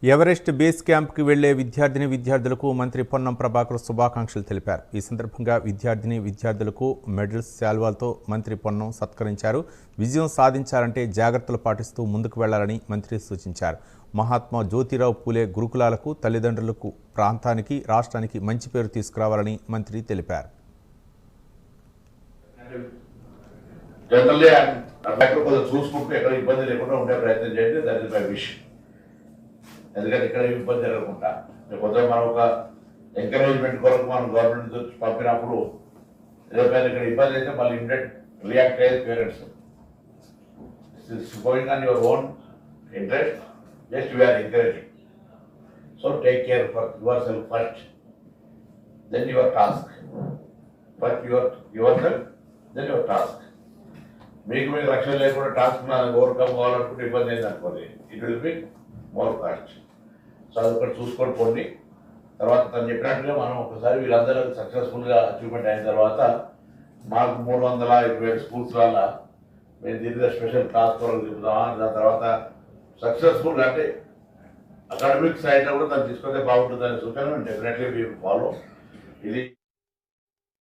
Everest base క్యాంప్కి వెళ్లే విద్యార్థులకు మంత్రి పొన్నం ప్రభాకర్ శుభాకాంక్షలు తెలిపారు. ఈ సందర్భంగా విద్యార్థులకు మెడల్స్, శాల్వాలతో మంత్రి పొన్నం సత్కరించారు. విజయం సాధించాలంటే జాగ్రత్తలు పాటిస్తూ ముందుకు వెళ్లాలని మంత్రి సూచించారు. మహాత్మా జ్యోతిరావు పూలే గురుకులాలకు, తల్లిదండ్రులకు, ప్రాంతానికి, రాష్ట్రానికి మంచి పేరు తీసుకురావాలని మంత్రి తెలిపారు. ఎందుకంటే ఇక్కడ ఇబ్బంది జరగకుండా కొంచెం మనం ఒక ఎంకరేజ్మెంట్ కొరకు మనం గవర్నమెంట్ పంపినప్పుడు రేపైనా ఇక్కడ ఇబ్బంది అయితే మళ్ళీ ఇమ్మీడియట్ రియాక్ట్ అయ్యేది parents. Going on your own interest, just you are encouraging. So take care for your self first, then your task. First your self, then your task. మీకు రక్షణ లేకుండా టాస్క్ ఓవర్కమ్ కావాలనుకుంటే ఇబ్బంది అయింది అనుకోండి, it will be more cost. సో అది ఒకటి చూసుకొని పోండి. తర్వాత తను చెప్పినట్టుగా మనం ఒకసారి వీళ్ళందరూ సక్సెస్ఫుల్గా అచీవ్మెంట్ అయిన తర్వాత మాకు 327 స్కూల్స్ వల్ల మేము దీని స్పెషల్ టాస్క్ ఫోర్స్ చెప్తామా, దాని తర్వాత సక్సెస్ఫుల్ అంటే అకాడమిక్ సైడ్లో కూడా దాన్ని తీసుకుంటే బాగుంటుందనే సూచన డెఫినెట్లీ వీ ఫాలో. ఇది